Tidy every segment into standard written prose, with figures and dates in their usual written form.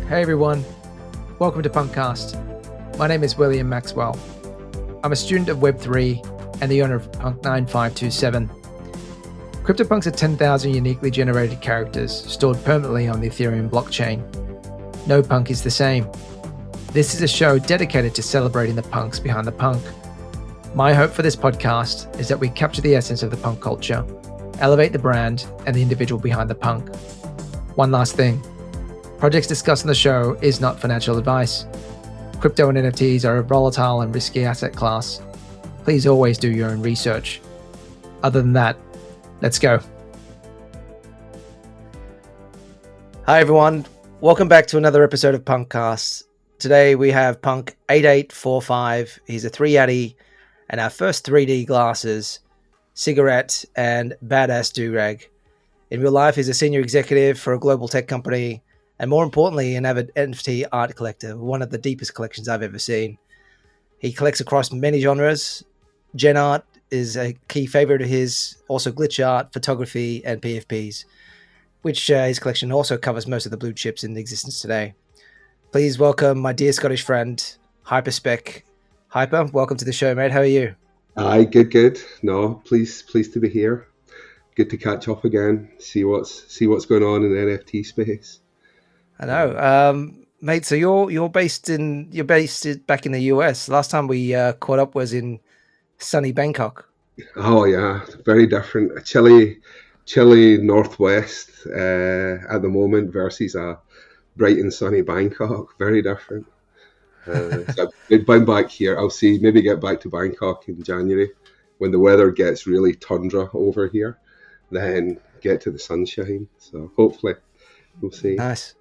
Hey everyone, welcome to PunkCast. My name is William Maxwell. I'm a student of Web3 and the owner of Punk8845. Cryptopunks are 10,000 uniquely generated characters stored permanently on the Ethereum blockchain. No punk is the same. This is a show dedicated to celebrating the punks behind the punk. My hope for this podcast is that we capture the essence of the punk culture, elevate the brand and the individual behind the punk. One last thing. Projects discussed on the show is not financial advice. Crypto and NFTs are a volatile and risky asset class. Please always do your own research. Other than that, let's go. Hi everyone, welcome back to another episode of PunkCast. Today we have Punk8845. He's a 3 Atty and our first 3D glasses, cigarette and badass do-rag. In real life, he's a senior executive for a global tech company, and more importantly, an avid NFT art collector, one of the deepest collections I've ever seen. He collects across many genres. Gen art is a key favorite of his, also glitch art, photography, and PFPs, which his collection also covers most of the blue chips in existence today. Please welcome my dear Scottish friend, Hyperspek. Hyper, welcome to the show, mate. How are you? Aye, good. No, pleased to be here. Good to catch up again. See what's going on in the NFT space. I know, mate. So you're based back in the US. Last time we caught up was in sunny Bangkok. Oh yeah, very different. A chilly northwest at the moment versus a bright and sunny Bangkok. Very different. So I've been back here. I'll see. Maybe get back to Bangkok in January when the weather gets really tundra over here. Then get to the sunshine. So hopefully, we'll see. Nice.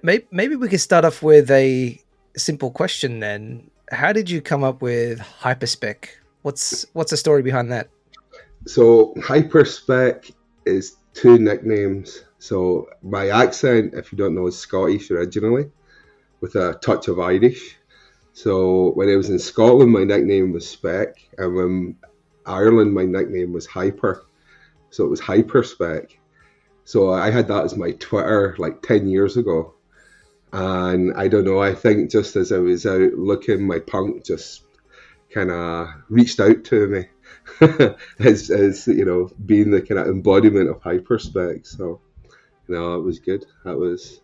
Maybe we could start off with a simple question then. How did you come up with Hyperspek? What's the story behind that? So Hyperspek is 2 nicknames. So my accent, if you don't know, is Scottish originally, with a touch of Irish. So when I was in Scotland, my nickname was Spec, and when Ireland, my nickname was Hyper. So it was Hyperspek. So I had that as my Twitter like 10 years ago. And I don't know, I think just as I was out looking, my punk just kind of reached out to me as you know, being the kind of embodiment of Hyperspek. So, you know, it was good. That was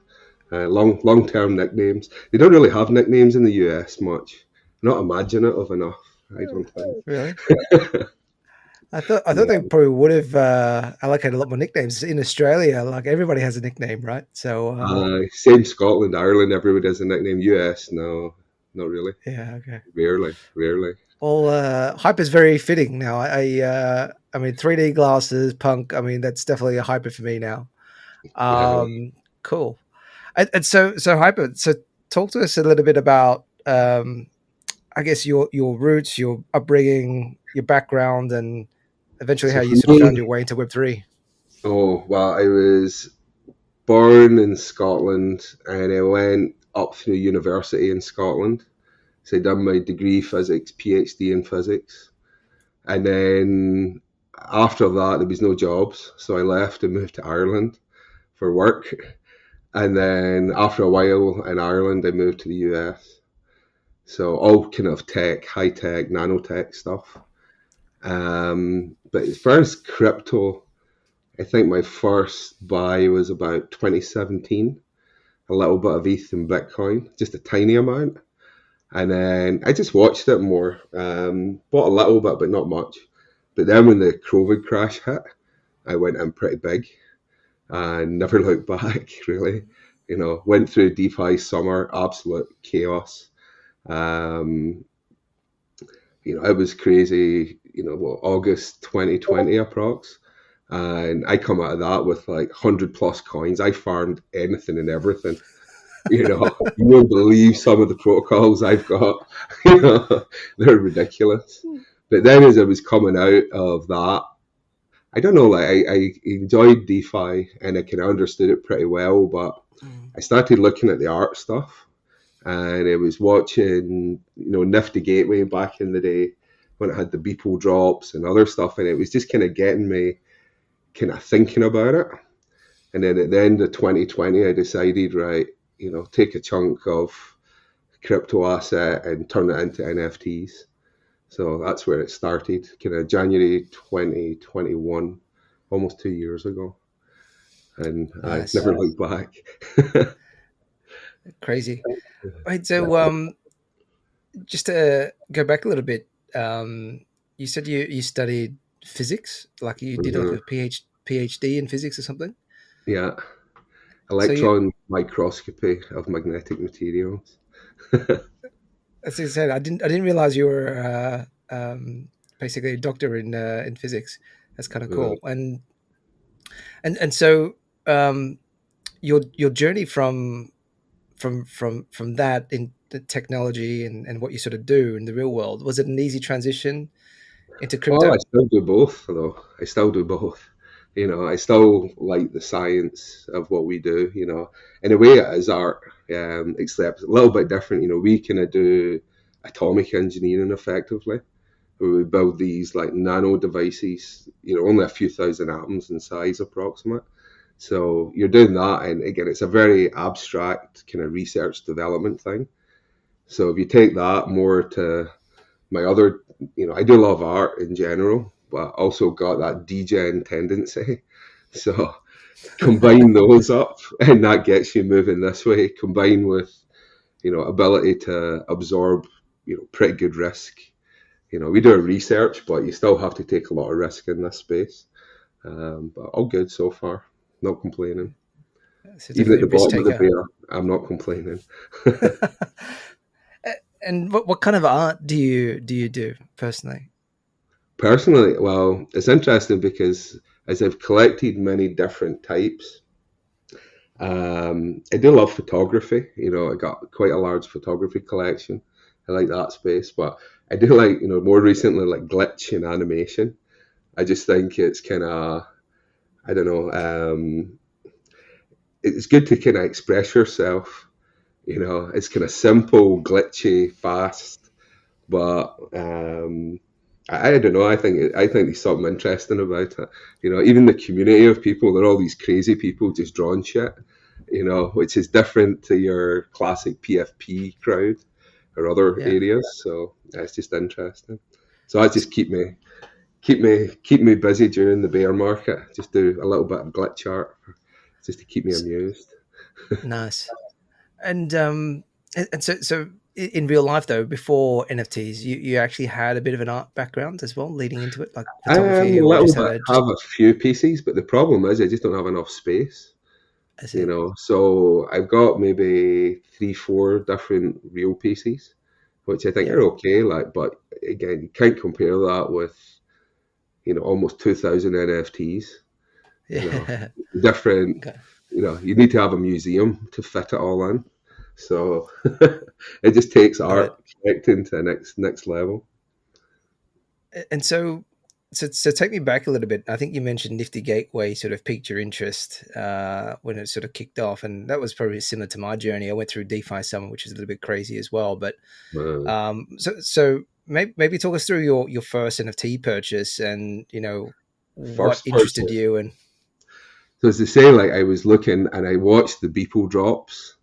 long-term nicknames. They don't really have nicknames in the US much. Not imaginative enough, I don't think. Really? I thought they probably would have allocated a lot more nicknames. In Australia, like everybody has a nickname, right? So same Scotland, Ireland, everybody has a nickname. US, no, not really. Yeah, okay. Rarely. Well, Hyper's very fitting now. I mean, 3D glasses, punk. I mean, that's definitely a Hyper for me now. Cool. And so Hyper. So talk to us a little bit about, I guess your roots, your upbringing, your background, and eventually how you sort of found your way into Web3. Oh, well, I was born in Scotland and I went up through university in Scotland. So I done my degree physics, PhD in physics. And then after that, there was no jobs. So I left and moved to Ireland for work. And then after a while in Ireland, I moved to the US. So all kind of tech, high tech, nanotech stuff. But as far as crypto, I think my first buy was about 2017. A little bit of ETH and Bitcoin, just a tiny amount. And then I just watched it more. Bought a little bit, but not much. But then when the COVID crash hit, I went in pretty big and never looked back, really. You know, went through DeFi summer, absolute chaos. You know, it was crazy, you know, August 2020 approx. And I come out of that with like 100 plus coins. I farmed anything and everything. You know, you won't believe some of the protocols I've got. You know, they're ridiculous. But then as I was coming out of that, I don't know, like I enjoyed DeFi and I kind of understood it pretty well, but I started looking at the art stuff. And I was watching, you know, Nifty Gateway back in the day when it had the Beeple drops and other stuff. And it was just kind of getting me kind of thinking about it. And then at the end of 2020, I decided, right, take a chunk of crypto asset and turn it into NFTs. So that's where it started, kind of January 2021, almost 2 years ago. And I Nice. never looked back. Crazy. Right. So, just to go back a little bit, you said you studied physics, like you did like Mhm. a PhD in physics or something. Yeah, So you, electron microscopy of magnetic materials. as I said, I didn't realize you were basically a doctor in physics. That's kind of Uh, cool. And so your journey from that in the technology and what you sort of do in the real world, was it an easy transition into well, I crypto? still do both, though. I still do both. I still like the science of what we do. In a way, it is art, except a little bit different. We kind of do atomic engineering effectively. We build these like nano devices, only a few thousand atoms in size approximate. So you're doing that, and again, it's a very abstract kind of research development thing. So if you take that more to my other, I do love art in general, but also got that degen tendency. So combine those up, and that gets you moving this way. Combined with, ability to absorb, pretty good risk. We do a research, but you still have to take a lot of risk in this space. But all good so far. Not complaining. So Even at definitely the a risk bottom of the taker. bear, I'm not complaining. And what kind of art do you do personally? Personally, well, it's interesting because as I've collected many different types, I do love photography. I got quite a large photography collection. I like that space, but I do like, more recently, like glitch and animation. I just think it's kind of, I don't know, it's good to kind of express yourself. It's kind of simple, glitchy, fast, but I don't know. I think there's something interesting about it. Even the community of people, they're all these crazy people just drawing shit. Which is different to your classic PFP crowd or other Yeah. areas. So it's just interesting. So I just keep me busy during the bear market. Just do a little bit of glitch art just to keep me S- amused. Nice. And so in real life though, before NFTs, you actually had a bit of an art background as well, leading into it, like A photography, or little just had bit. a Have just a few pieces, but the problem is I just don't have enough space. as it. So I've got maybe 3, 4 different real pieces, which I think Yeah. are okay. Like, but again, you can't compare that with almost 2,000 NFTs. You know, Yeah. different. Okay. You need to have a museum to fit it all in. So it just takes Got it. art connecting to the next level. And so take me back a little bit. I think you mentioned Nifty Gateway sort of piqued your interest when it sort of kicked off, and that was probably similar to my journey. I went through DeFi Summit, which is a little bit crazy as well. But Uh, so maybe talk us through your first NFT purchase, and what First interested purchase. you. And So as to say, like I was looking and I watched the Beeple drops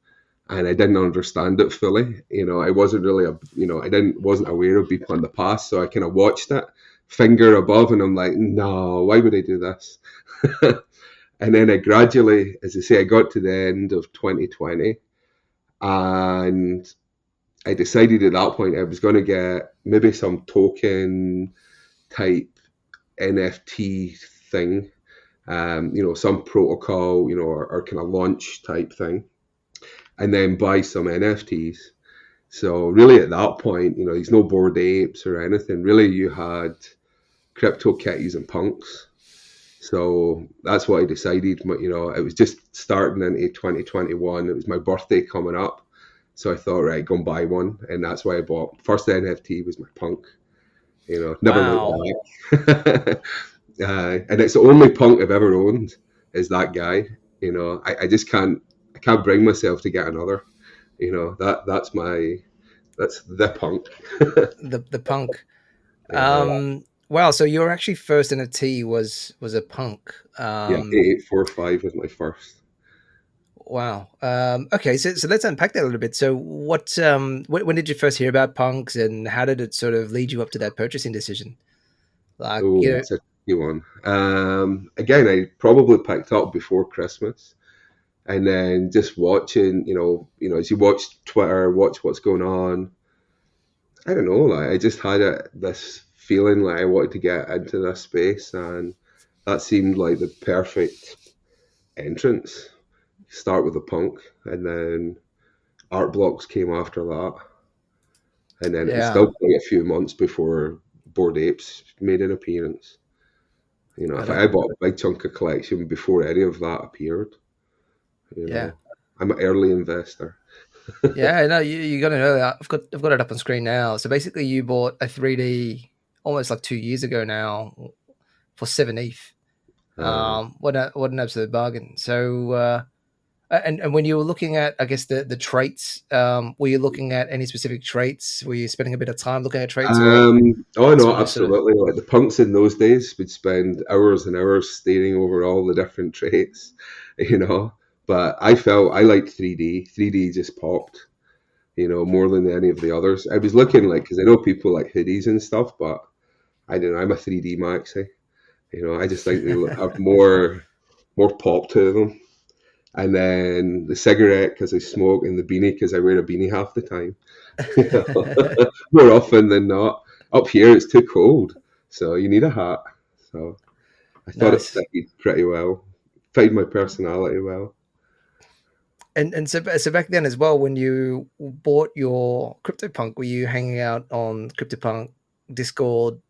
and I didn't understand it fully. I wasn't really I wasn't aware of Beeple in the past, so I kind of watched it, finger above, and I'm like, no, why would I do this? And then I gradually, as I say, I got to the end of 2020, and I decided at that point I was going to get maybe some token type NFT thing, some protocol, or kind of launch type thing, and then buy some NFTs. So really, at that point, there's no Bored Apes or anything. Really, you had crypto kitties and punks. So that's what I decided. It was just starting into 2021. It was my birthday coming up. So I thought, right, go and buy one. And that's why I bought. First NFT was my punk. Never wow, looked back. And it's the only punk I've ever owned is that guy. I just I can't bring myself to get another. That's the punk. the punk. Yeah. Um, Wow. So your actually first NFT was a punk. Yeah, 8845 was my first. Wow. Okay. So let's unpack that a little bit. So when did you first hear about punks, and how did it sort of lead you up to that purchasing decision? Like, Oh, you know, that's a good one. Again, I probably picked up before Christmas, and then just watching, as you watch Twitter, watch what's going on. I don't know, like I just had this feeling like I wanted to get into this space, and that seemed like the perfect entrance. Start with the punk, and then art blocks came after that, and then it was yeah, still quite a few months before Bored Apes made an appearance. got If it. I bought a big chunk of collection before any of that appeared, you Yeah. know, I'm an early investor. Yeah, no, you got to know that. I've got it up on screen now. So basically, you bought a 3D almost like 2 years ago now for 7 ETH. Uh, What an absolute bargain. So and when you were looking at, I guess the traits, were you looking at any specific traits? Were you spending a bit of time looking at traits, or oh this no, was just sort of absolutely. Like the punks in those days would spend hours and hours staring over all the different traits, you know. But I felt I liked 3D. 3D just popped, more than any of the others. I was looking like, because I know people like hoodies and stuff, but I don't know. I'm a 3D maxi. I just think they have more pop to them. And then the cigarette because I smoke, and the beanie because I wear a beanie half the time. More often than not. Up here it's too cold, so you need a hat. So I thought it nice. fitted pretty well, fitted my personality well. And so back then as well, when you bought your CryptoPunk, were you hanging out on CryptoPunk Discord,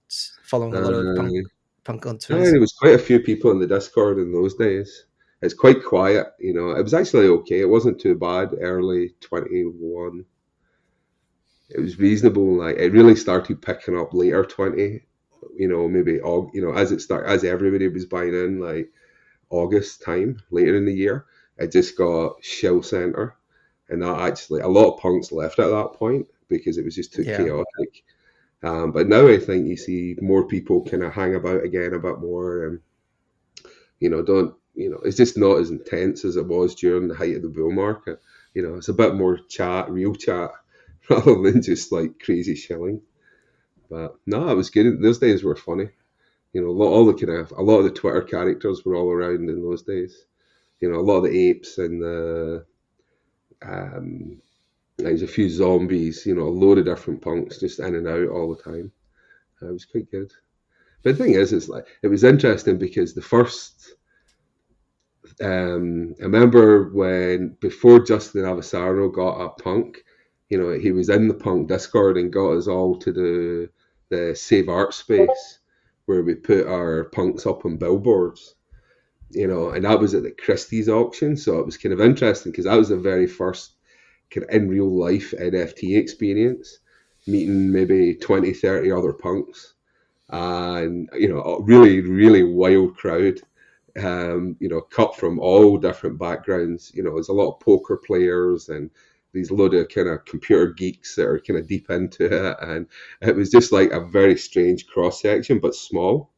following a lot of Uh, punk on yeah, Twitters? there was quite a few people in the Discord in those days. It's quite quiet. It was actually okay. It wasn't too bad. Early 21, it was reasonable. Like it really started picking up later 20. Maybe as everybody was buying in, like August time later in the year, it just got shell center, and that actually a lot of punks left at that point because it was just too Yeah, chaotic. But now I think you see more people kind of hang about again a bit more, and don't it's just not as intense as it was during the height of the bull market. It's a bit more chat, real chat, rather than just like crazy shilling. But no, it was good. Those days were funny. A lot of the Twitter characters were all around in those days. A lot of the apes and um, there's a few zombies. A load of different punks just in and out all the time. It was quite good. But the thing is like it was interesting because the first. I remember when before Justin Avasarno got a punk, he was in the punk Discord and got us all to the Save Art space where we put our punks up on billboards. And that was at the Christie's auction. So it was kind of interesting because that was the very first kind of in real life NFT experience, meeting maybe 20, 30 other punks. And, a really, really wild crowd, cut from all different backgrounds. There's a lot of poker players and these load of kind of computer geeks that are kind of deep into it. And it was just like a very strange cross section, but small.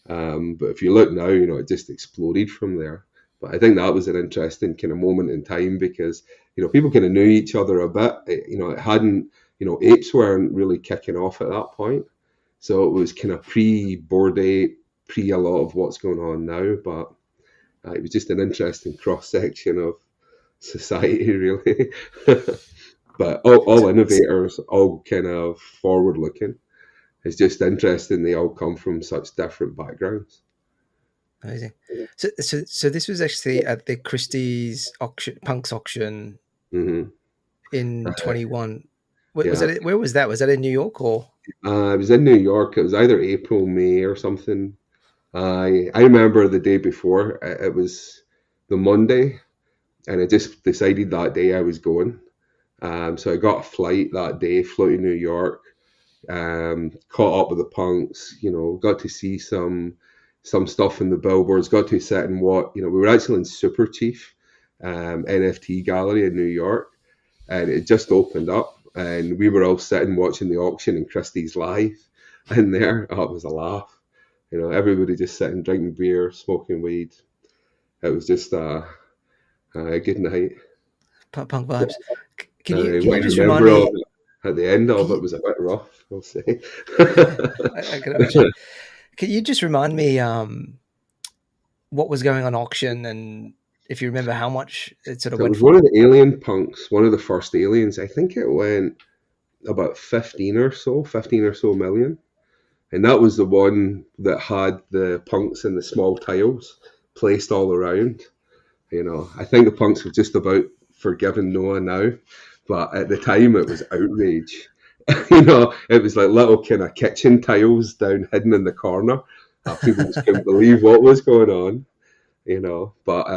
But if you look now, it just exploded from there. But I think that was an interesting kind of moment in time because, people kind of knew each other a bit. It hadn't, apes weren't really kicking off at that point. So it was kind of pre-Bored Ape, pre a lot of what's going on now. But it was just an interesting cross section of society, really. But all so, innovators, all kind of forward looking. It's just interesting they all come from such different backgrounds. amazing. So this was actually at the Christie's auction, Punks auction Hmm. in Uh, 21. Was yeah, that where was that? Was that in New York or? I was in New York. It was either April, May, or something. I remember the day before. It was the Monday, and I just decided that day I was going. So I got a flight that day, flew to New York, caught up with the punks. Got to see some stuff in the billboards. Got to sit and what we were actually in Super Chief NFT gallery in New York, and it just opened up, and we were all sitting watching the auction in Christie's live. in there. Oh, it was a laugh. Everybody just sitting, drinking beer, smoking weed. It was just a good night. Punk vibes. Can What you I just remind remember of me? it at the end Can of it you, was a bit rough, I'll say. I can imagine. Can you just remind me what was going on auction, and if you remember how much it sort of So it went was one for? of the alien punks, one of the first aliens. I think it went about 15 or so million. And that was the one that had the punks and the small tiles placed all around. I think the punks have just about forgiven Noah now, but at the time it was outrage. It was like little kind of kitchen tiles down hidden in the corner. People just couldn't believe what was going on. But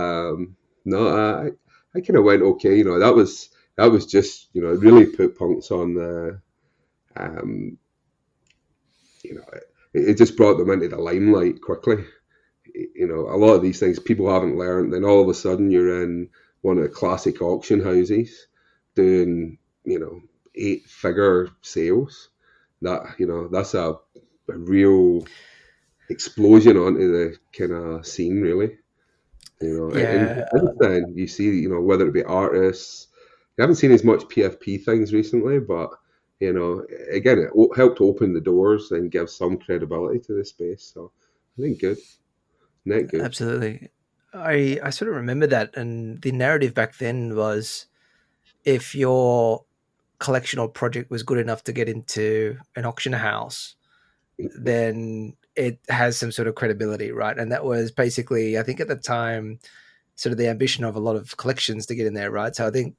no, I kind of went okay. That was just it really put punks on the um, it just brought them into the limelight quickly. A lot of these things people haven't learned. Then all of a sudden you're in one of the classic auction houses doing, 8-figure sales. That's a real explosion onto the kind of scene, really. And Yeah, since then you see, whether it be artists, I haven't seen as much PFP things recently, but again, it helped open the doors and give some credibility to the space. So I think good, net good. absolutely. I sort of remember that, and the narrative back then was if your collection or project was good enough to get into an auction house, then it has some sort of credibility, right? And that was basically, I think at the time, sort of the ambition of a lot of collections to get in there, right? So I think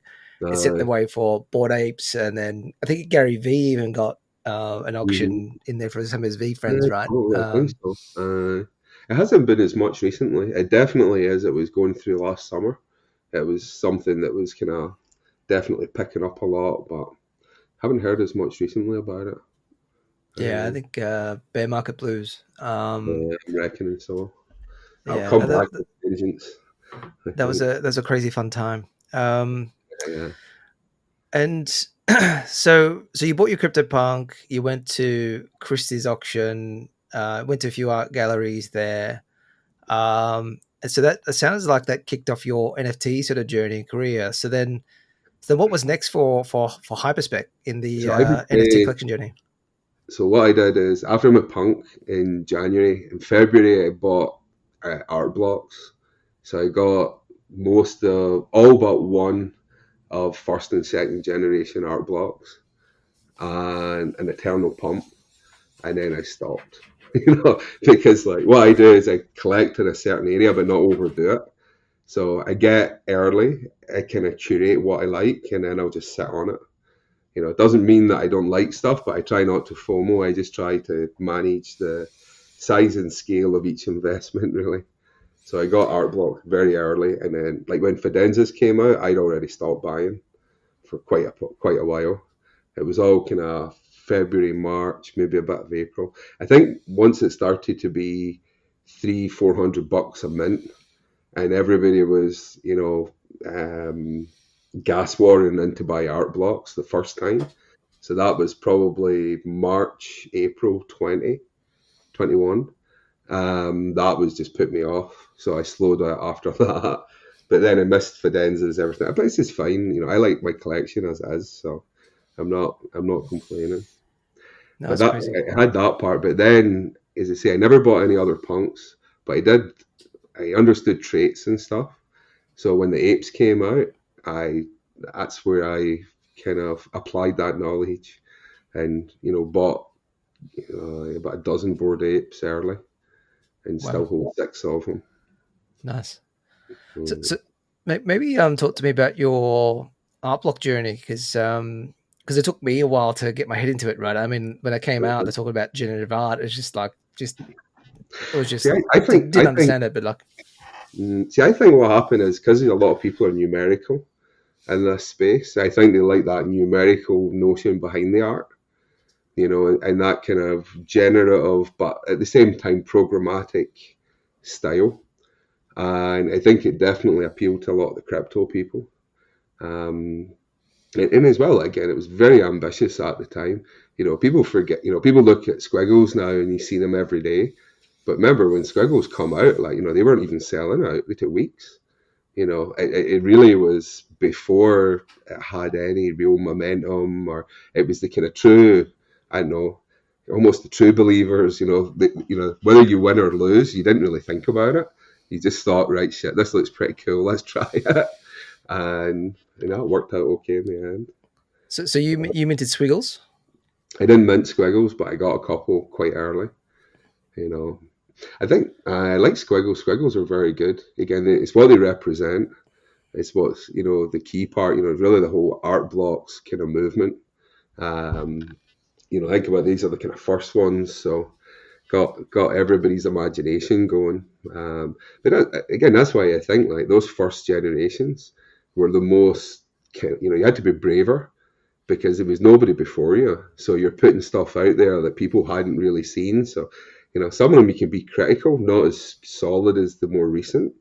it set the Uh, way for Bored Apes, and then I think Gary V even got an mhm. auction in there for some of his V friends, Yeah, right? totally. I think so. It hasn't been as much recently. It definitely is. It was going through last summer. It was something that was kind of definitely picking up a lot, but haven't heard as much recently about it. Yeah, I Uh, think Bear Market Blues. I'm reckoning so. I'll Yeah, come back with vengeance, I think. that was a crazy fun time. Yeah. And so you bought your CryptoPunk. You went to Christie's auction. Went to a few art galleries there. And so that sounds like that kicked off your NFT sort of journey and career. So what was next for Hyperspec in the So I would NFT say, collection journey? so what I did is after my punk in January, in February I bought art blocks. So I got most of all but one of first and second generation art blocks and an eternal pump, and then I stopped. Because like what I do is I collect in a certain area but not overdo it. So I get early, I kind of curate what I like, and then I'll just sit on it. It doesn't mean that I don't like stuff, but I try not to FOMO. I just try to manage the size and scale of each investment, really. So I got art block very early, and then like when Fidenzas came out, I'd already stopped buying for quite a while. It was all kind of February, March, maybe a bit of April. I think once it started to be 300-400 bucks a mint, and everybody was, gas warring in to buy art blocks the first time. So that was probably March, April 2021. That was just put me off. So I slowed out after that. But then I missed Fidenzas, everything. But it's just fine. I like my collection as is, so I'm not complaining. No, But it's that crazy. I had that part. But then, as I say, I never bought any other punks. But I understood traits and stuff. So when the apes came out, I that's where I kind of applied that knowledge and bought about a dozen Bored Apes early and Wow, still hold 6 of them. nice. So, Mm. so maybe talk to me about your art block journey, because it took me a while to get my head into it. Right, I mean, when I came out, they're talking about generative art. It's just like it was See, just I didn't think, understand it, but like I think what happened is because a lot of people are numerical in this space. I think they like that numerical notion behind the art, and that kind of generative, but at the same time programmatic style. And I think it definitely appealed to a lot of the crypto people. Um, And as well, again, it was very ambitious at the time. People forget, people look at Squiggles now and you see them every day. But remember when Squiggles come out, like, they weren't even selling out. They took weeks. It really was before it had any real momentum, or it was the kind of true, I don't know, almost the true believers, whether you win or lose, you didn't really think about it. You just thought, right, shit, this looks pretty cool, let's try it. And, it worked out okay in the end. So you minted Squiggles? I didn't mint Squiggles, but I got a couple quite early. I think I like Squiggles. Squiggles are very good. Again, it's what they represent. It's what's, the key part, really the whole art blocks kind of movement. Think about these are the kind of first ones. So got everybody's imagination going. Again, that's why I think like those first generations were the most, you had to be braver because there was nobody before you. So you're putting stuff out there that people hadn't really seen. So, some of them you can be critical, not as solid as the more recent.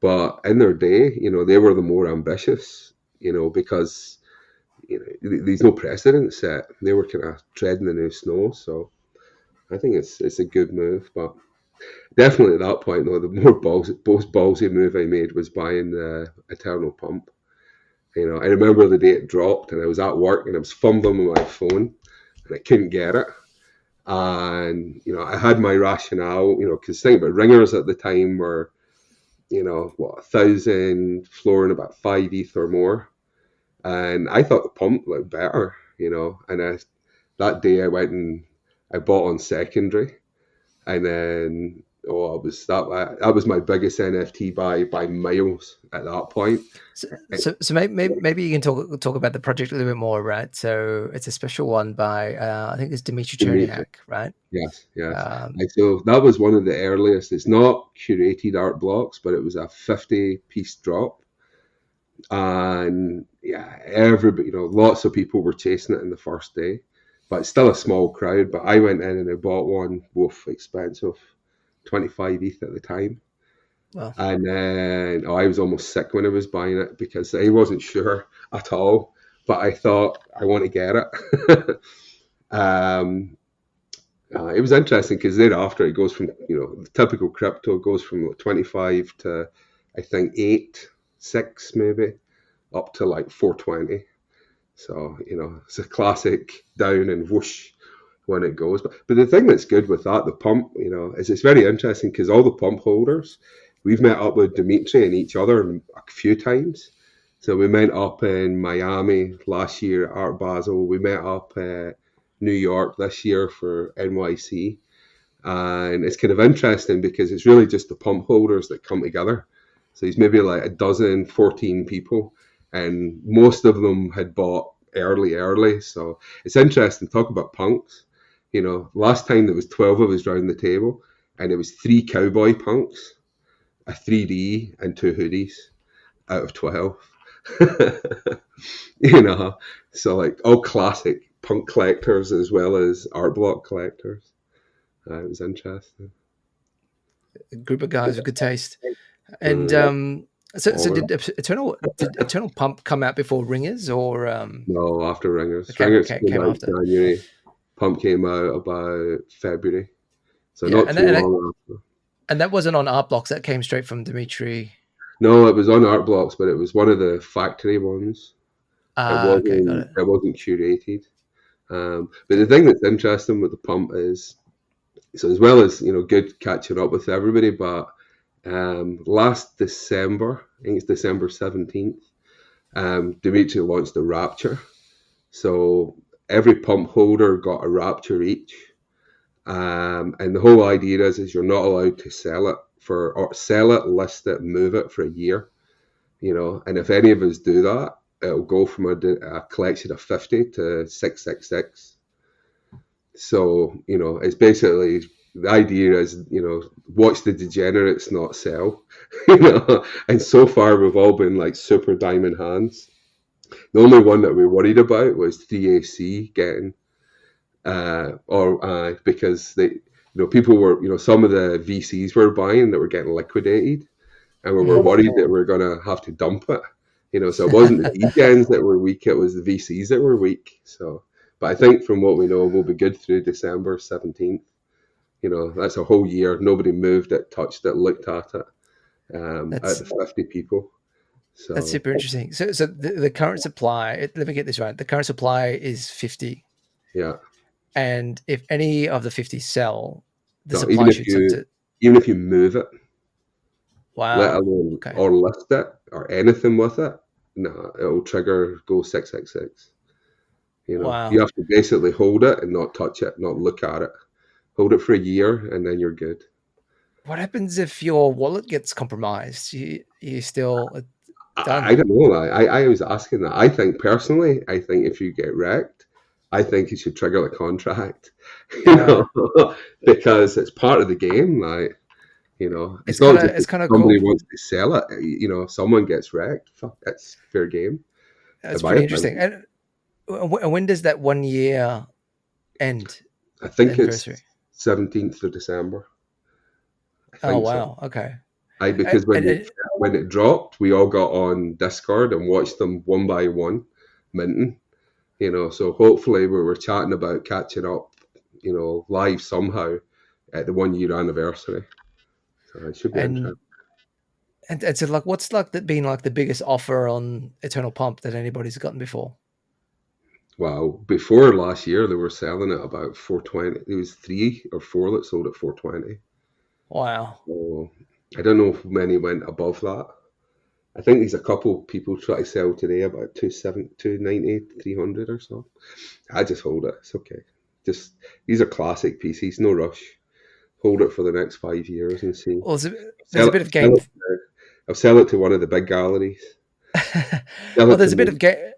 But in their day, they were the more ambitious, because there's no precedent set. They were kind of treading the new snow. So I think it's a good move. But definitely at that point, though, the most ballsy move I made was buying the Eternal Pump. I remember the day it dropped, and I was at work, and I was fumbling with my phone, and I couldn't get it. And I had my rationale, because think about ringers at the time were, 1,000 flooring about 5 ETH or more, and I thought the pump looked better, And that day I went and I bought on secondary, and then that was my biggest NFT by miles at that point. So maybe you can talk about the project a little bit more, right? So it's a special one by I think it's Dimitri Cherniak, right? Yes. So that was one of the earliest. It's not curated art blocks, but it was a 50-piece drop, and everybody, lots of people were chasing it in the first day, but it's still a small crowd. But I went in and I bought one, expensive, 25 ETH at the time. Wow. And then I was almost sick when I was buying it because I wasn't sure at all, but I thought I want to get it. It was interesting because thereafter it goes from, the typical crypto goes from 25 to I think 6 maybe up to like 420. So, it's a classic down and whoosh when it goes. But the thing that's good with that, the pump, is it's very interesting because all the pump holders, we've met up with Dimitri and each other a few times. So we met up in Miami last year at Art Basel. We met up at New York this year for NYC. And it's kind of interesting because it's really just the pump holders that come together. So he's maybe like a dozen, 14 people. And most of them had bought early. So it's interesting. Talk about punks. Last time there was 12 of us around the table, and it was 3 cowboy punks, a 3D, and 2 hoodies out of 12. So like all classic punk collectors as well as art block collectors. It was interesting. A group of guys with good taste. And so did Eternal Pump come out before Ringers or? No, after Ringers. Ringers came out after January. Pump came out about February. So not too long after. And that wasn't on Art Blocks. That came straight from Dimitri. No, it was on Art Blocks, but it was one of the factory ones. Okay, got it. It wasn't curated. But the thing that's interesting with the pump is, so as well as good catching up with everybody, but last December, I think it's December 17th, Dimitri launched the Rapture. So every pump holder got a Rapture each. And the whole idea is you're not allowed to sell it, list it, move it for a year. And if any of us do that, it'll go from a collection of 50 to 666. So, it's basically, the idea is, watch the degenerates not sell. And so far we've all been like super diamond hands. The only one that we worried about was 3AC getting, because people were, some of the VCs were buying that were getting liquidated, and we were worried that we were going to have to dump it So it wasn't the DJs that were weak, it was the VCs that were weak. So, but I think from what we know, we'll be good through December 17th. That's a whole year. Nobody moved it, touched it, looked at it, out That's of 50 people. that's So, super interesting. So the current supply, let me get this right. The current supply is 50. yeah. And if any of the 50 sell, the No, supply shoots up to, even if you move it, let wow. alone Okay. or list it or anything with it, no, it'll trigger go 666. You Wow. have to basically hold it and not touch it, not look at it. Hold it for a year and then you're good. What happens if your wallet gets compromised? You still I done. don't know. I was asking that. I think personally, I think if you get wrecked, I think you should trigger the contract, Yeah. because it's part of the game. It's It's kind not of just it's if kind of somebody cool. wants to sell it. If someone gets wrecked, fuck, it's fair game, in That's my pretty interesting. opinion. And when does that 1 year end? I The think it's anniversary. 17th of December. I Oh think so. wow. Okay. Because when And it dropped, we all got on Discord and watched them one by one minting. So hopefully we were chatting about catching up, live somehow at the 1 year anniversary. So it should be and interesting. and so like, what's like been like the biggest offer on Eternal Pump that anybody's gotten before? Well, before last year, they were selling it about 420. There was 3 or 4 that sold at 420. Wow. So I don't know if many went above that. I think there's a couple people try to sell today about 290, 300 or so. I just hold it. It's okay. Just these are classic PCs. No rush. Hold it for the next 5 years and see. Well, there's Sell a it. bit of game. I'll sell it to one of the big galleries. Sell Well, it to there's a bit me. of game.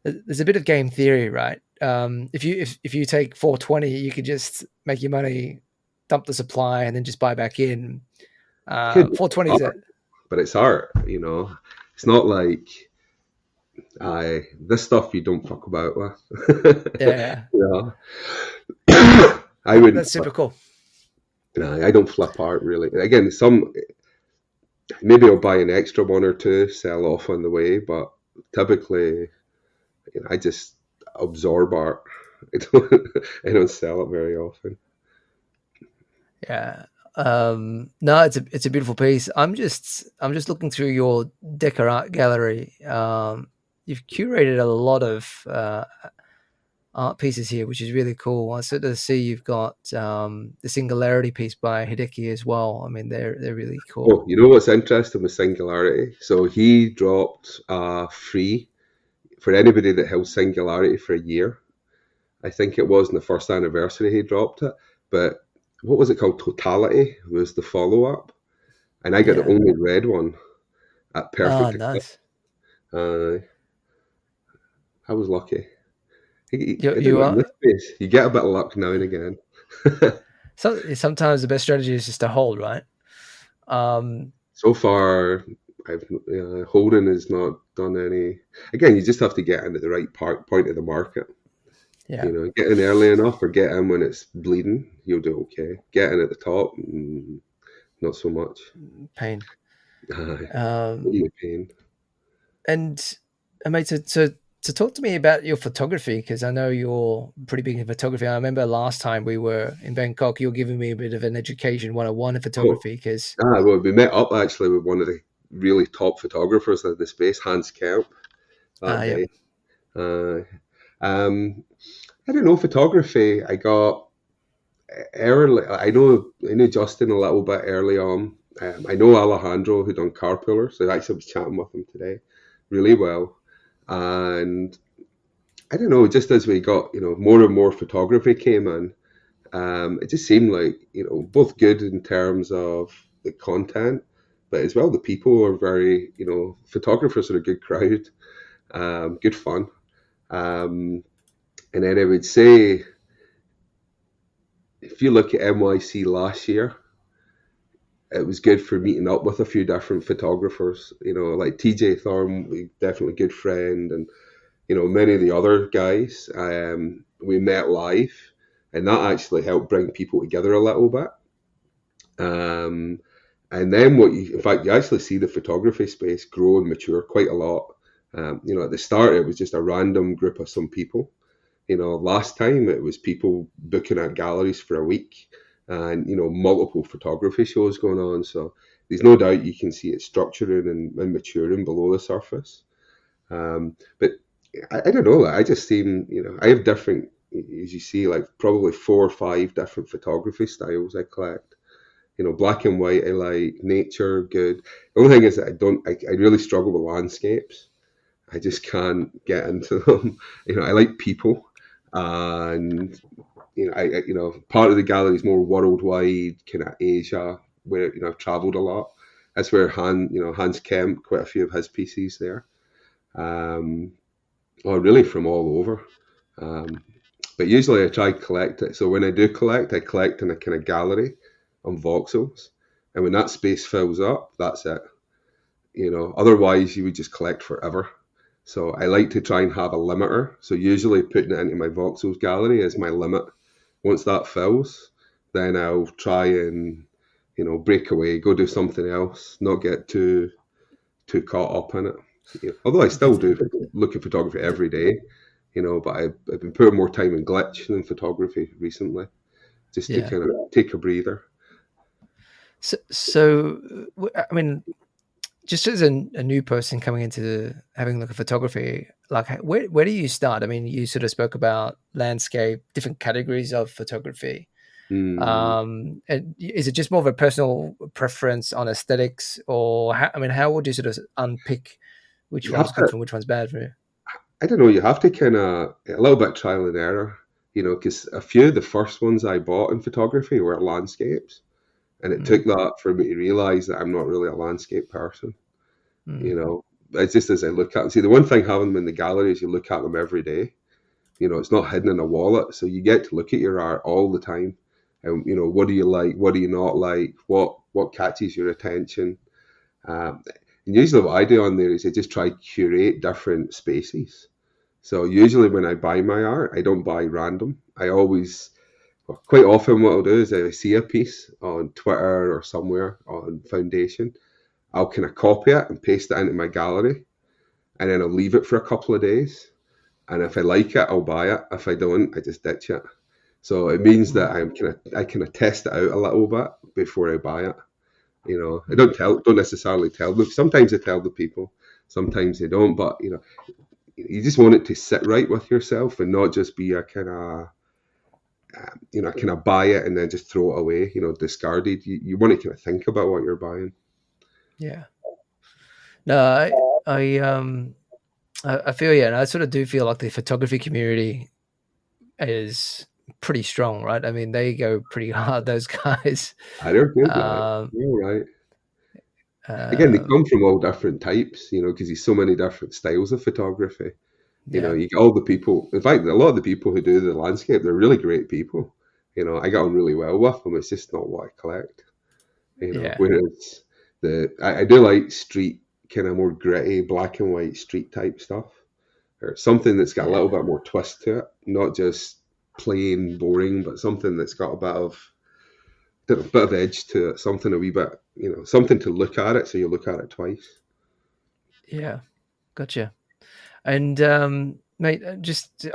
There's a bit of game theory, right? If you take 420, you could just make your money, dump the supply, and then just buy back in. Could be 420 is art, it? but it's art. It's not like this stuff you don't fuck about with. Yeah, you I wouldn't that's super flip. cool. No, I don't flip art really. Again, maybe I'll buy an extra one or two, sell off on the way, but typically I just absorb art. I don't sell it very often. Yeah. No, it's a beautiful piece. I'm just looking through your Decker art gallery. You've curated a lot of art pieces here, which is really cool. I sort of see you've got the Singularity piece by Hideki as well. I mean, they're really Oh, cool. you know what's interesting with Singularity? So he dropped free for anybody that held Singularity for a year. I think it was on the first anniversary he dropped it. But what was it called? Totality was the follow up. And I got the Yeah. only red one at Oh, perfect eclipse. nice. I was lucky. You I don't you know, in are. this space, you get a bit of luck now and again. Sometimes the best strategy is just to hold, right? Um, So far, I've Holden has not done any. Again, you just have to get in at the right point of the market. yeah, Get in early enough or get in when it's bleeding, you'll do okay. Get in at the top, not so much. pain. Aye, Um, really pain. and mate, to talk to me about your photography, because I know you're pretty big in photography. I remember last time we were in Bangkok, you were giving me a bit of an education 101 in Oh, photography. Because well, we met up actually with one of the really top photographers in the space, Hans Kemp, that yeah, day. Uh, um, I don't know, photography. I got early. I know Justin a little bit early on. I know Alejandro who done Carpooler, so I actually was chatting with him today, really well. And I don't know, just as we got more and more photography came in, it just seemed like both good in terms of the content, but as well the people are very photographers are a good crowd, good fun. Um, and then I would say if you look at NYC last year, it was good for meeting up with a few different photographers, like TJ Thorne, definitely good friend, and many of the other guys. We met live, and that actually helped bring people together a little bit. Um, And then in fact, you actually see the photography space grow and mature quite a lot. At the start, it was just a random group of some people. Last time it was people booking at galleries for a week and, multiple photography shows going on. So there's no doubt you can see it structuring and maturing below the surface. But I don't know. I just seem, I have different, as you see, like probably 4 or 5 different photography styles I collect. Black and white, I like nature, good. The only thing is that I really struggle with landscapes. I just can't get into them. I like people, and part of the gallery is more worldwide, kind of Asia, where I've travelled a lot. That's where Hans Kemp, quite a few of his pieces there, or really from all over. But usually I try to collect it. So when I do collect, I collect in a kind of gallery on voxels, and when that space fills up, that's it. Otherwise you would just collect forever. So I like to try and have a limiter. So usually putting it into my voxels gallery is my limit. Once that fills, then I'll try and break away, go do something else, not get too caught up in it. Although I still do look at photography every day, but I've been putting more time in glitch than photography recently, just to kind of take a breather. So, I mean, just as a new person coming into having a look at photography, like where do you start? I mean, you sort of spoke about landscape, different categories of photography. And is it just more of a personal preference on aesthetics, or how would you sort of unpick which one's good from which one's bad for you? I don't know. You have to kind of a little bit trial and error, because a few of the first ones I bought in photography were landscapes. And it took that for me to realize that I'm not really a landscape person. It's just as I look at them. See, the one thing having them in the gallery is you look at them every day. It's not hidden in a wallet. So you get to look at your art all the time. And, what do you like? What do you not like? What catches your attention? And usually what I do on there is I just try to curate different spaces. So usually when I buy my art, I don't buy random. Quite often what I'll do is if I see a piece on Twitter or somewhere on Foundation, I'll kind of copy it and paste it into my gallery, and then I'll leave it for a couple of days. And if I like it, I'll buy it. If I don't, I just ditch it. So it means that I kind of test it out a little bit before I buy it. I don't necessarily tell them. Sometimes I tell the people, sometimes they don't. But you just want it to sit right with yourself and not just be a kind of kind of buy it and then just throw it away, discarded. You want to kind of think about what you're buying. Yeah. No, I feel and I sort of do feel like the photography community is pretty strong, right? I mean, they go pretty hard, those guys. I don't think that. You're right. Again, they come from all different types, because there's so many different styles of photography. You get all the people. In fact, a lot of the people who do the landscape, they're really great people. I get on really well with them. It's just not what I collect. Whereas I do like street, kind of more gritty, black and white street type stuff, or something that's got a little bit more twist to it, not just plain boring, but something that's got a bit of edge to it, something a wee bit, something to look at it, so you look at it twice. Yeah, gotcha. And mate,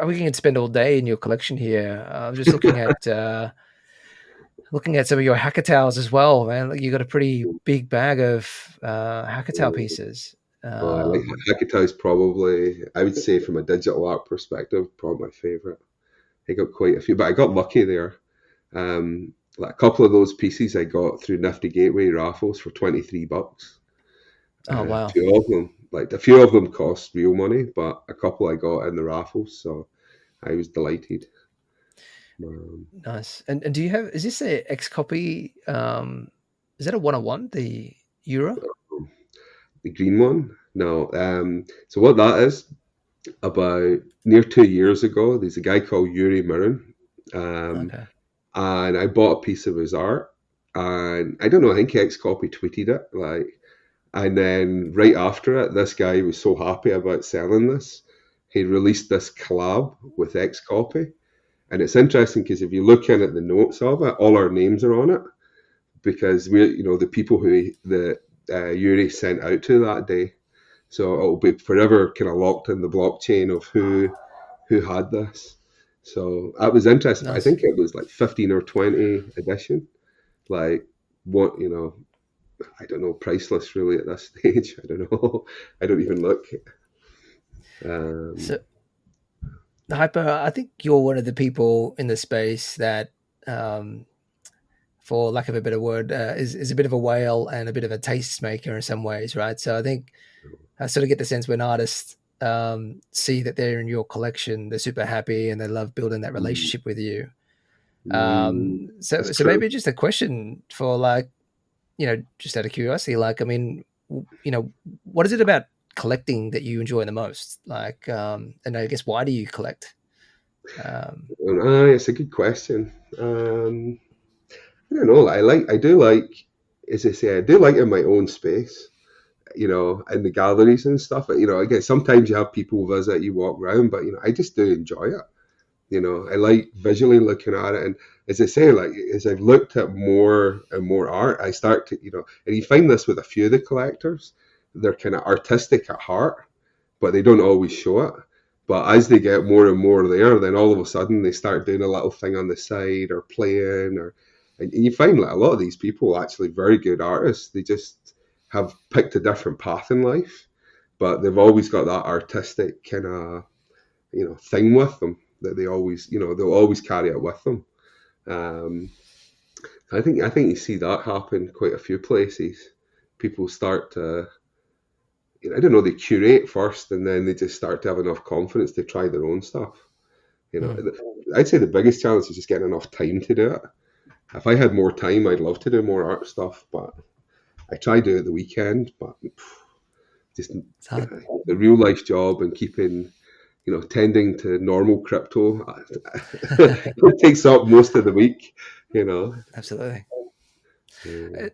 we can spend all day in your collection here. I'm just looking at some of your Hackatowers as well, man. You got a pretty big bag of Hackatow pieces. I like Hackatow's probably, I would say from a digital art perspective, probably my favourite. I got quite a few, but I got lucky there. Like a couple of those pieces I got through Nifty Gateway raffles for $23. Oh wow! Two of them, like a few of them cost real money, but a couple I got in the raffles, so I was delighted. Nice. And do you have? Is this a X copy? Is that a 101? The Euro? The green one? No. So what that is? About near 2 years ago, there's a guy called Yuri Mirin, and I bought a piece of his art, and I don't know. I think X copy tweeted it, and then right after it, this guy was so happy about selling this, he released this collab with X copy. And it's interesting because if you look in at the notes of it, all our names are on it. because we're the people who the Yuri sent out to that day. So it'll be forever kind of locked in the blockchain of who had this. So that was interesting. I Nice. think it was like 15 or 20 edition. Like what I don't know, priceless really at this stage. I don't know. I don't even look. So, Hyper, I think you're one of the people in the space that, for lack of a better word, is a bit of a whale and a bit of a tastemaker in some ways, right? So I think I sort of get the sense when artists see that they're in your collection, they're super happy and they love building that relationship with you. That's So true. maybe just a question for just out of curiosity, like, I mean, what is it about collecting that you enjoy the most? Like, and I guess why do you collect? It's a good question. I don't know. I do like, as I say, I do like in my own space, in the galleries and stuff. But, again, sometimes you have people visit, you walk around, but, I just do enjoy it. I like visually looking at it. And as I say, like, as I've looked at more and more art, I start to, and you find this with a few of the collectors, they're kind of artistic at heart, but they don't always show it. But as they get more and more there, then all of a sudden they start doing a little thing on the side or playing, and you find like a lot of these people are actually very good artists. They just have picked a different path in life, but they've always got that artistic kind of thing with them that they always they'll always carry it with them. Um, I think you see that happen quite a few places. People start to I don't know, they curate first and then they just start to have enough confidence to try their own stuff. You know, Hmm. I'd say the biggest challenge is just getting enough time to do it. If I had more time, I'd love to do more art stuff, but I try to do it the weekend, but just It's hard. the real life job and keeping, tending to normal crypto, it takes up most of the week, you know. Absolutely. Uh, Uh,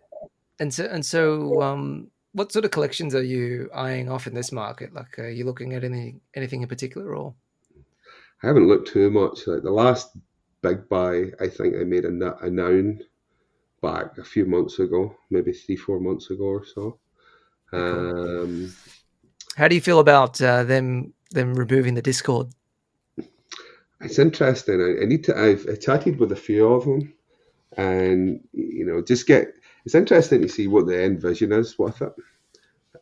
And so, what sort of collections are you eyeing off in this market? Like, are you looking at anything in particular, or I haven't looked too much. Like the last big buy, I think I made a noun back a few months ago, maybe 3, 4 months ago or so. very cool? Um, How do you feel about them removing the Discord? it's interesting. I need to. I chatted with a few of them, and just get. It's interesting to see what the end vision is with it,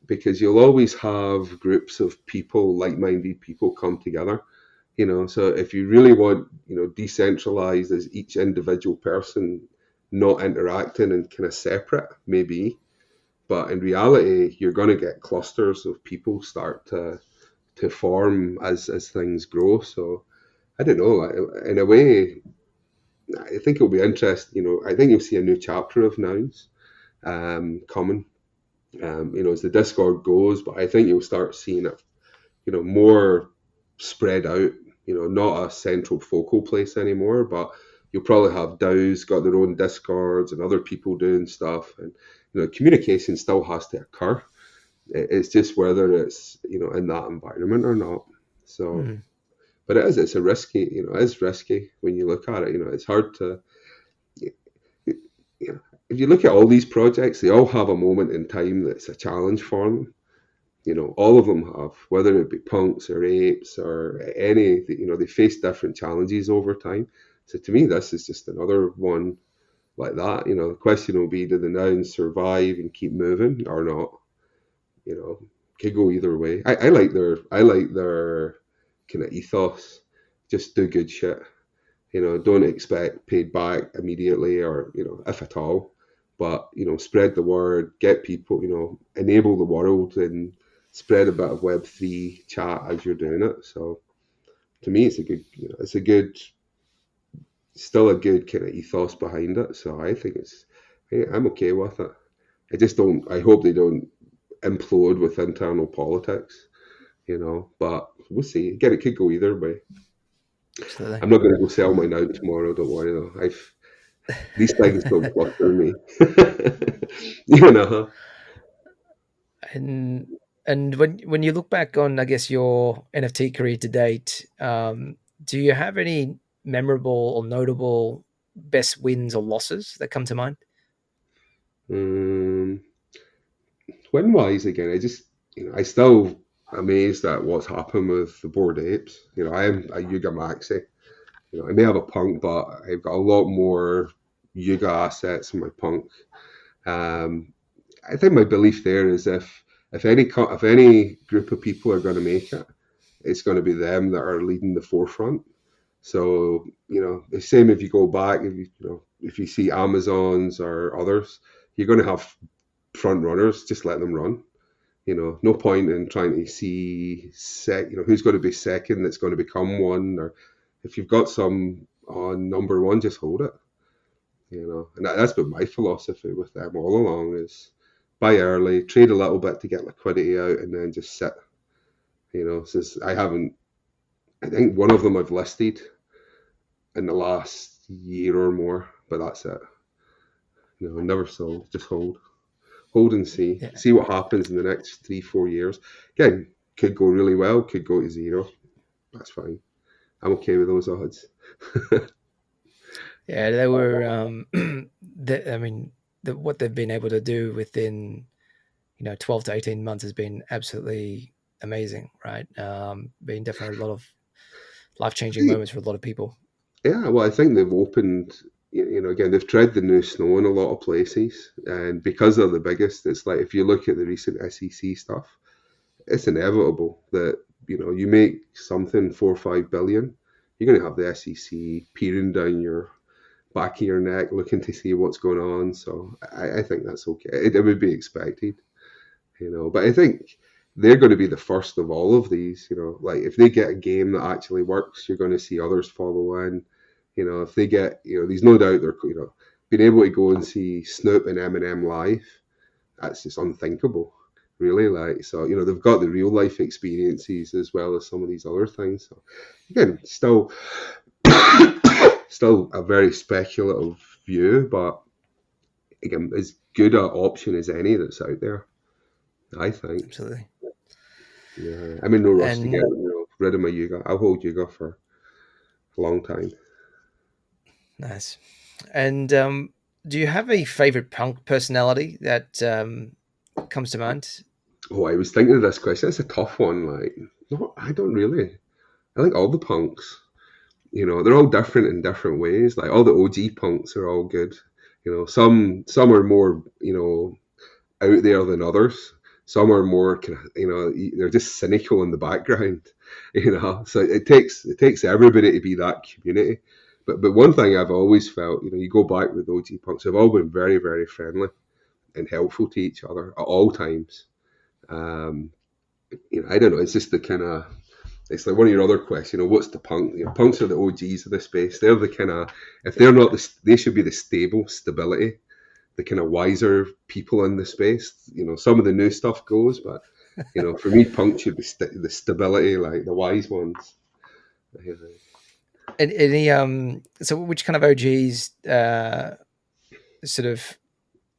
because you'll always have groups of people, like-minded people, come together. So if you really want, decentralized as each individual person not interacting and kind of separate, maybe. But in reality, you're going to get clusters of people start to form as things grow. So I don't know. In a way, I think it'll be interesting. I think you'll see a new chapter of nouns coming. As the Discord goes, but I think you'll start seeing it, more spread out. Not a central focal place anymore, but you'll probably have DAOs got their own Discords and other people doing stuff, and communication still has to occur. It's just whether it's in that environment or not. So, Hmm. but it's a risky, it is risky when you look at it. It's hard to, if you look at all these projects, they all have a moment in time that's a challenge for them. All of them have, whether it be punks or apes or any, they face different challenges over time. So to me, this is just another one like that. The question will be, do the nouns survive and keep moving or not? Could go either way. I like their kind of ethos. Just do good shit. Don't expect paid back immediately or if at all. But spread the word, get people, enable the world, and spread a bit of Web3 chat as you're doing it. So to me, it's a good, still a good kind of ethos behind it. So I think I'm okay with it. I just don't. I hope they don't implode with internal politics. But we'll see. Again, it could go either way. Absolutely. I'm not going to go sell mine out tomorrow. Don't worry though. These things don't fluster me. you know. And when you look back on, I guess, your NFT career to date, do you have any memorable or notable best wins or losses that come to mind? Um, win-wise, again, I still amazed at what's happened with the Bored Apes. I am a Yuga Maxi. I may have a Punk, but I've got a lot more Yuga assets in my Punk. Um, I think my belief there is if any group of people are going to make it, it's going to be them that are leading the forefront. So the same if you go back, if you see Amazons or others, you're going to have front runners. Just let them run. No point in trying to see who's going to be second that's going to become one, or if you've got some on number one, just hold it. And that's been my philosophy with them all along is buy early, trade a little bit to get liquidity out, and then just sit. Since I think one of them I've listed in the last year or more, but that's it. Never sold, just hold and see what happens in the next 3-4 years. Again, could go really well, could go to zero. That's fine. I'm okay with those odds. Yeah, they were. What they've been able to do within 12 to 18 months has been absolutely amazing, right? Been definitely a lot of life-changing moments for a lot of people. Yeah, well, I think they've opened. Again, they've tread the new snow in a lot of places, and because they're the biggest, it's like if you look at the recent SEC stuff, it's inevitable that you make something 4 or 5 billion, you're going to have the SEC peering down your back of your neck, looking to see what's going on. So I think that's okay. It would be expected, But I think they're going to be the first of all of these. Like if they get a game that actually works, you're going to see others follow in. If they get, there's no doubt they're, being able to go and see Snoop and Eminem live, that's just unthinkable, really. Like, so, they've got the real life experiences as well as some of these other things. So, again, still a very speculative view, but again, as good an option as any that's out there, I think. Absolutely. Yeah, I'm in no rush to get And rid of my Yuga. I'll hold Yuga for a long time. nice. And do you have a favorite punk personality that comes to mind? Oh, I was thinking of this question. It's a tough one. Like, no, I don't really. I like all the punks. They're all different in different ways. Like all the OG punks are all good. Some are more out there than others. Some are more they're just cynical in the background. So it takes everybody to be that community. But one thing I've always felt, you go back with OG punks, they've all been very, very friendly and helpful to each other at all times. Um, I don't know. It's just the kind of it's like one of your other questions. What's the punk? Punks are the OGs of the space. They're the kind of if they're not they should be the stability, the kind of wiser people in the space. Some of the new stuff goes, but for me, punk should be the stability, like the wise ones. Any so which kind of OGs sort of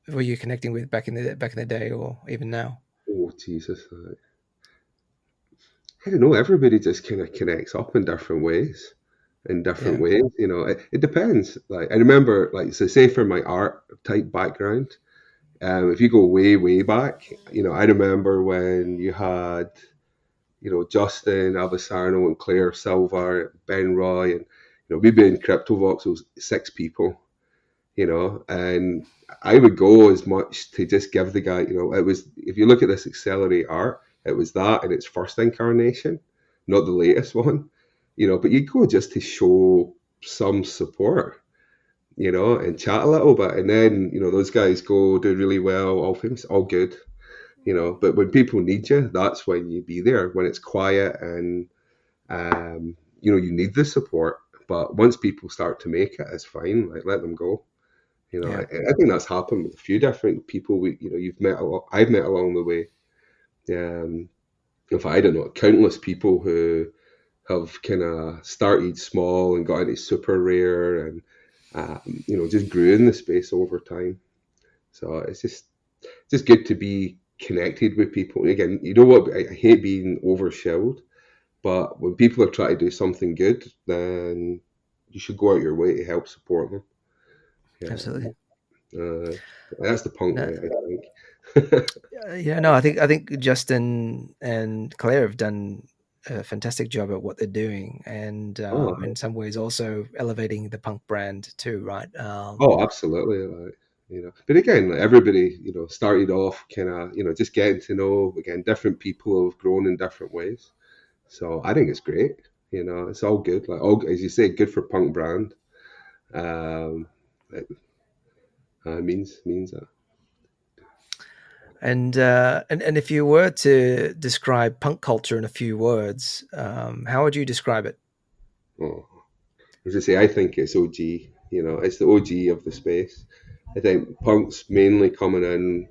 were you connecting with back in the day or even now? Oh Jesus! I don't know. Everybody just kind of connects up in different ways. Yeah. It depends. Like I remember, like so, say for my art type background, if you go way way back, I remember when you had Justin Avasarno and Claire Silva, Ben Roy, and we'd be in Cryptovoxels 6 people, and I would go as much to just give the guy, it was if you look at this Accelerate art, it was that in its first incarnation, not the latest one, but you go just to show some support, and chat a little bit, and then those guys go do really well, all things all good, but when people need you, that's when you be there when it's quiet and you need the support. But once people start to make it, it's fine. Like let them go. Yeah. I think that's happened with a few different people. You've met I've met along the way. In fact, I don't know, countless people who have kind of started small and got into super rare and just grew in the space over time. So it's just good to be connected with people. And again, you know what? I hate being overshelled, but when people are trying to do something good, then you should go out your way to help support them. Yeah. Absolutely. That's the punk No, way, I think. yeah, no, I think Justin and Claire have done a fantastic job at what they're doing, and Oh, in some ways also elevating the punk brand too, right? oh, absolutely. But again, like, everybody, started off kind of, just getting to know, again, different people have grown in different ways. So I think it's great. It's all good. Like, all, as you say, good for punk brand. Um, it means that. And if you were to describe punk culture in a few words, how would you describe it? Oh, as I say, I think it's OG. It's the OG of the space. I think punk's mainly coming in.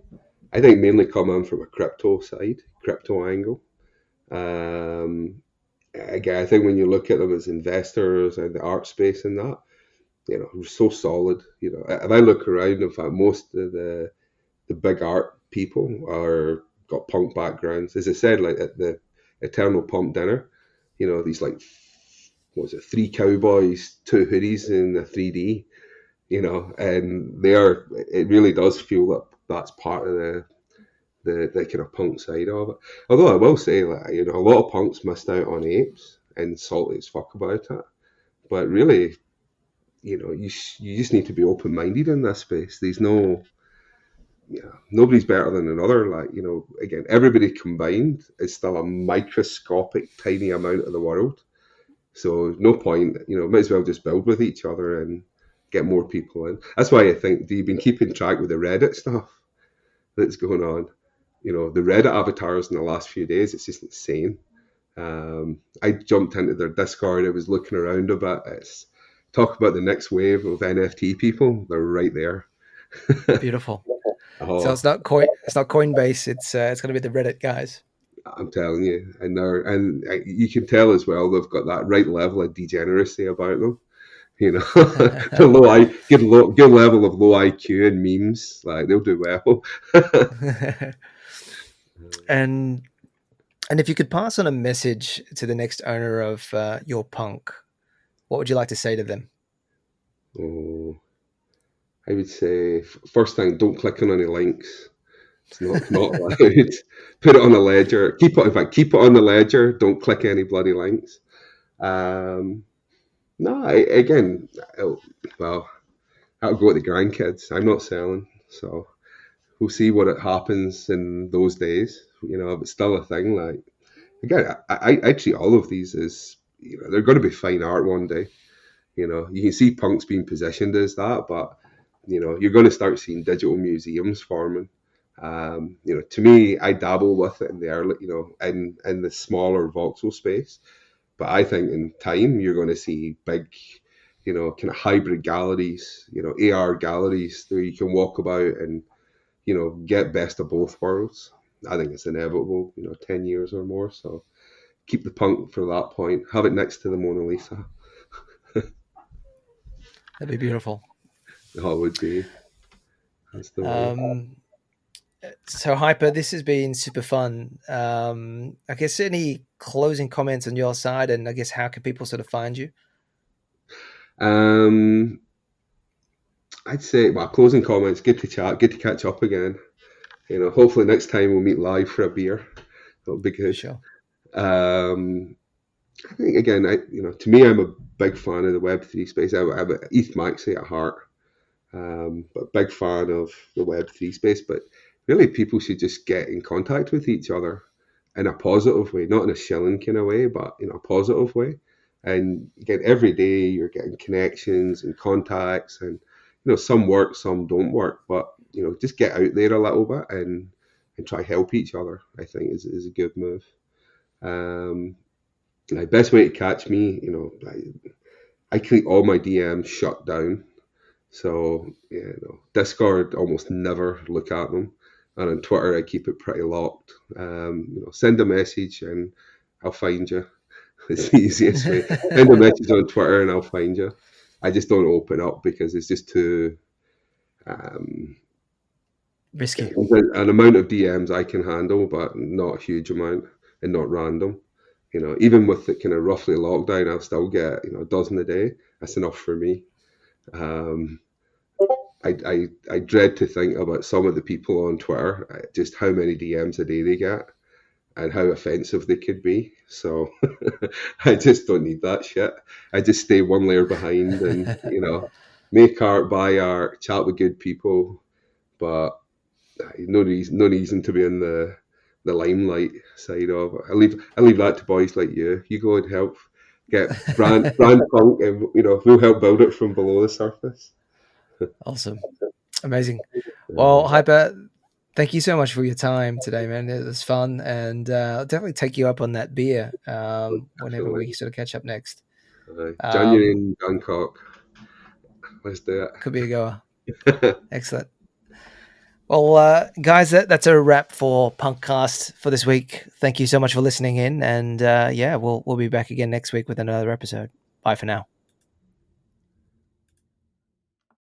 I think mainly coming in from a crypto side, crypto angle. Um, Again, I think when you look at them as investors and the art space and that, so solid. If I look around, in fact, most of the big art people are got punk backgrounds. As I said, like at the Eternal Pump dinner, these like what was it, three cowboys, two hoodies in a 3D, and they are. It really does feel that that's part of the kind of punk side of it. Although I will say, like, a lot of punks missed out on apes and salty as fuck about it. But really, you just need to be open minded in this space. There's no, nobody's better than another. Like, again, everybody combined is still a microscopic, tiny amount of the world. So no point, might as well just build with each other and get more people in. That's why I think you've been keeping track with the Reddit stuff that's going on. The Reddit avatars in the last few days, it's just insane. I jumped into their Discord. I was looking around a bit. It's talk about the next wave of NFT people. They're right there. Beautiful. So Oh, it's not Coinbase. It's going to be the Reddit guys. I'm telling you, and you can tell as well they've got that right level of degeneracy about them. The good level of low IQ and memes. Like they'll do well. and and if you could pass on a message to the next owner of your punk, what would you like to say to them? Oh, I would say first thing, don't click on any links. It's not allowed. Put it on a ledger. Keep it. In fact, keep it on the ledger. Don't click any bloody links. Um, no, again, well, I'll go with the grandkids. I'm not selling, so we'll see what it happens in those days. But still a thing. Like again, I treat all of these as they're going to be fine art one day. You can see punks being positioned as that, but you're going to start seeing digital museums forming. To me, I dabble with it in the early, in the smaller voxel space. But I think in time you're going to see big, kind of hybrid galleries, AR galleries where you can walk about and get best of both worlds. I think it's inevitable, 10 years or more. So keep the punk for that point. Have it next to the Mona Lisa. That'd be beautiful. Oh, it would be. That's the way. Um, so Hyper, this has been super fun. I guess any closing comments on your side, and I guess how can people sort of find you? Um, I'd say, well, closing comments. Good to chat. Good to catch up again. Hopefully next time we'll meet live for a beer. That'll be For good. sure. Um, I think again, to me, I'm a big fan of the Web3 space. I'm a ETH Maxi at heart, but big fan of the Web3 space. But really, people should just get in contact with each other in a positive way, not in a shilling kind of way, but in a positive way. And again, every day you're getting connections and contacts, and some work, some don't work, but just get out there a little bit and try help each other. I think is a good move. Um, the best way to catch me, I keep all my DMs shut down. So, Discord, almost never look at them. And on Twitter, I keep it pretty locked. Send a message and I'll find you. It's the easiest way. Send a message on Twitter and I'll find you. I just don't open up because it's just too. Um, Risky. an amount of DMs I can handle, but not a huge amount and not random. Even with the kind of roughly lockdown, I'll still get a dozen a day. That's enough for me. Um, I dread to think about some of the people on Twitter, just how many DMs a day they get and how offensive they could be. So I just don't need that shit. I just stay one layer behind and, make art, buy art, chat with good people, but no reason to be in the limelight side of it. I leave that to boys like you. You go and help get brand punk, and we'll help build it from below the surface. Awesome. Amazing. Well, Hyper, thank you so much for your time today, man. It was fun, and I'll definitely take you up on that beer whenever we sort of catch up next. January in Bangkok. Let's do it. Could be a goer. Excellent. Well, guys, that's a wrap for PunkCast for this week. Thank you so much for listening in, and we'll be back again next week with another episode. Bye for now.